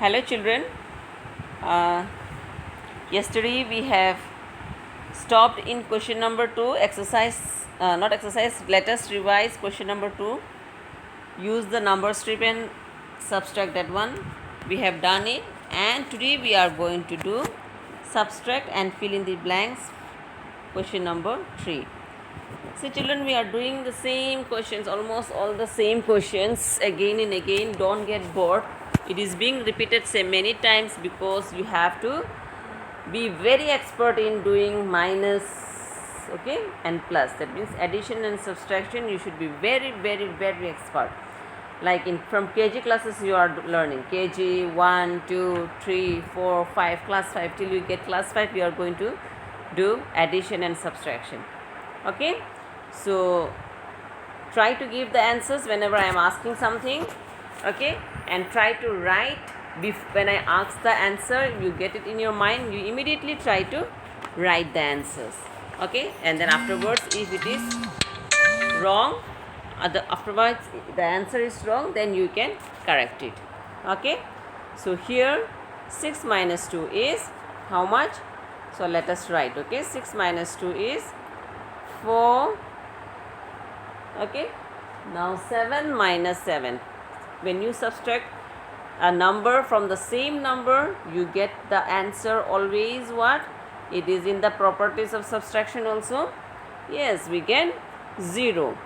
Hello children. Uh, Yesterday we have stopped in question number 2 exercise, not exercise, let us revise question number 2. Use the number strip and subtract that one. We have done it, and today we are going to do subtract and fill in the blanks question number 3. So children, we are doing the same questions, almost all the same questions again and again. Don't get bored. It is being repeated say many times because you have to be very expert in doing minus, okay, and plus. That means addition and subtraction you should be very expert. Like in from KG classes you are learning KG 1, 2, 3, 4, 5, class 5 till you get class 5 you are going to do addition and subtraction. Okay, so try to give the answers whenever I am asking something, okay, and try to write when I ask the answer, you get it in your mind, you immediately try to write the answers, okay, and then afterwards if it is wrong, afterwards the answer is wrong, then you can correct it, okay. So here 6 minus 2 is how much? So let us write, okay, 6 minus 2 is 4, okay. Now 7 minus 7, when you subtract a number from the same number, you get the answer always what? It is in the properties of subtraction also. Yes, we get 0.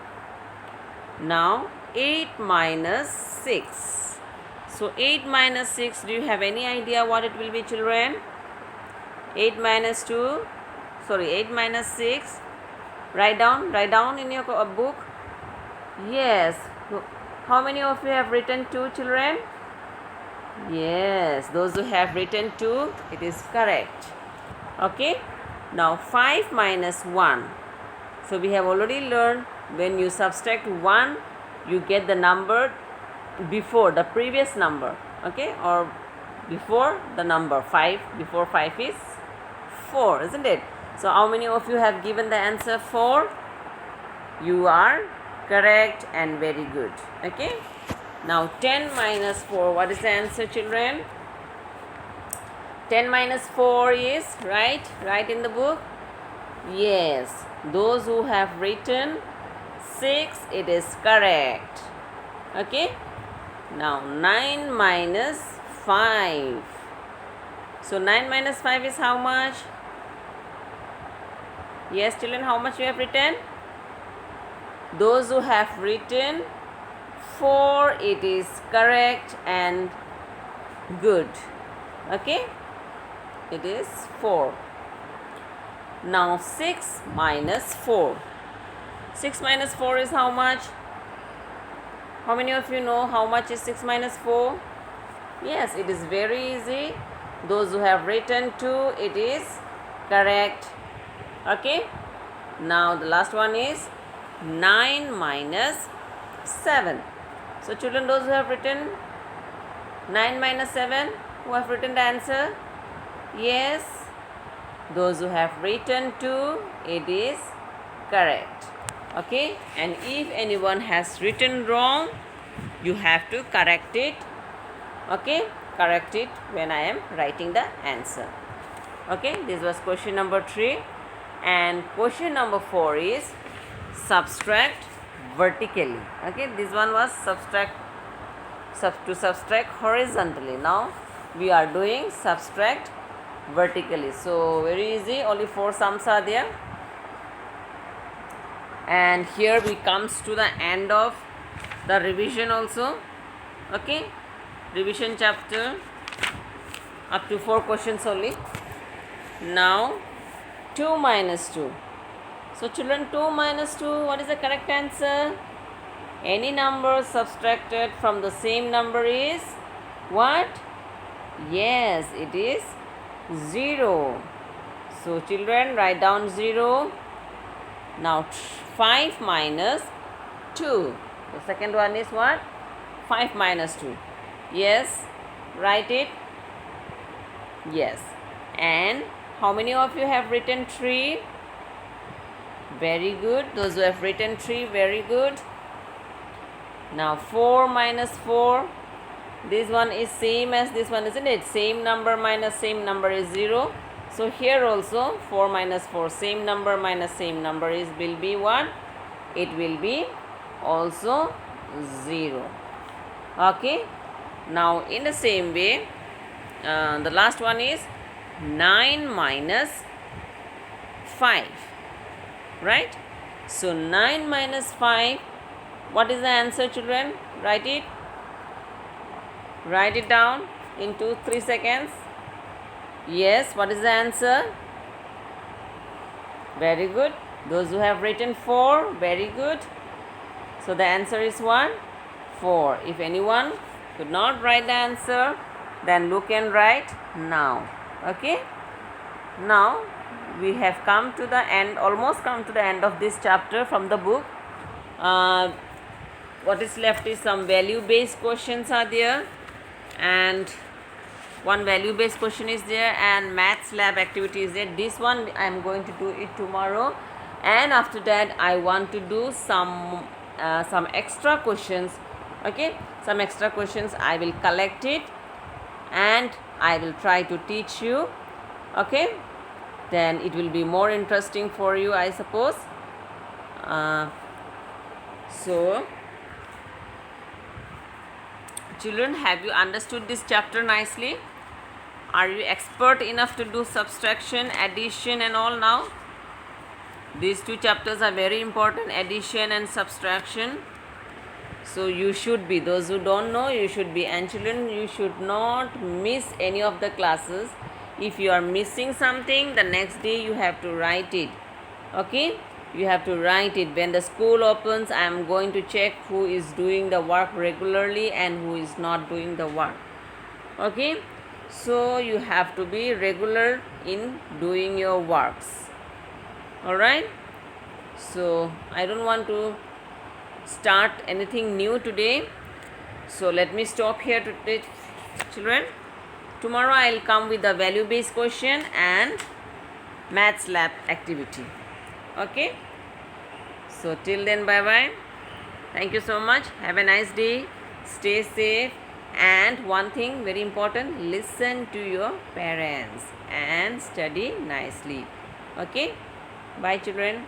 Now 8 minus 6. So 8 minus 6, do you have any idea what it will be, children? 8 minus 2, sorry, 8 minus 6. Write down in your book. Yes. How many of you have written 2, children? Yes, those who have written 2, it is correct. Okay. Now 5 minus 1. So we have already learned when you subtract 1, you get the number before the previous number. Okay, or before the number 5. Before 5 is 4, isn't it? So how many of you have given the answer 4? You are correct and very good. Okay. Now 10 minus 4, what is the answer, children? 10 minus 4 is, write in the book. Yes, those who have written 6, it is correct. Okay. Now 9 minus 5. So 9 minus 5 is how much? Yes, children, how much you have written? Those who have written 4, it is correct and good. Okay, it is 4. Now 6 minus 4. 6 minus 4 is how much? How many of you know how much is 6 minus 4? Yes, it is very easy. Those who have written 2, it is correct. Okay, now the last one is 9 minus 7. So children, those who have written 9 minus 7, who have written the answer? Yes, those who have written 2, it is correct. Okay, and if anyone has written wrong, you have to correct it. Okay, correct it when I am writing the answer. Okay, this was question number 3, and question number 4 is subtract vertically. Okay, this one was to subtract horizontally. Now we are doing subtract vertically. So very easy, only 4 sums are there. And here we comes to the end of the revision also. Okay, revision chapter up to 4 questions only. Now 2 minus 2. So children, 2 minus 2, what is the correct answer? Any number subtracted from the same number is what? Yes, it is 0. So children, write down 0. Now 5 minus 2. The second one is what? 5 minus 2. Yes, write it. Yes. And how many of you have written 3? Very good. Those who have written 3, very good. Now 4 minus 4. This one is same as this one, isn't it? Same number minus same number is 0. So here also 4 minus 4, same number minus same number is will be what? It will be also 0. Okay. Now in the same way, the last one is 9 minus 5. Right? So 9 minus 5, what is the answer, children? Write it. Write it down in 2-3 seconds. Yes, what is the answer? Very good. Those who have written 4, very good. So the answer is what? 4. If anyone could not write the answer, then look and write now. Okay? Now we have come to the end, almost come to the end of this chapter from the book. What is left is some value based questions are there, and one value based question is there, and maths lab activity is there. This one I am going to do it tomorrow, and after that I want to do some extra questions. Okay, some extra questions I will collect it and I will try to teach you. Okay, then it will be more interesting for you, I suppose. So children, have you understood this chapter nicely? Are you expert enough to do subtraction, addition and all now? These two chapters are very important, addition and subtraction. So you should be, those who don't know, you should be. And children, you should not miss any of the classes. If you are missing something, the next day you have to write it. Okay? You have to write it. When the school opens, I am going to check who is doing the work regularly and who is not doing the work. Okay? So you have to be regular in doing your works. Alright? So I don't want to start anything new today. So let me stop here today, children. Tomorrow I will come with the value based question and maths lab activity. Okay? So till then, bye bye. Thank you so much. Have a nice day. Stay safe. And one thing very important, listen to your parents and study nicely. Okay? Bye children.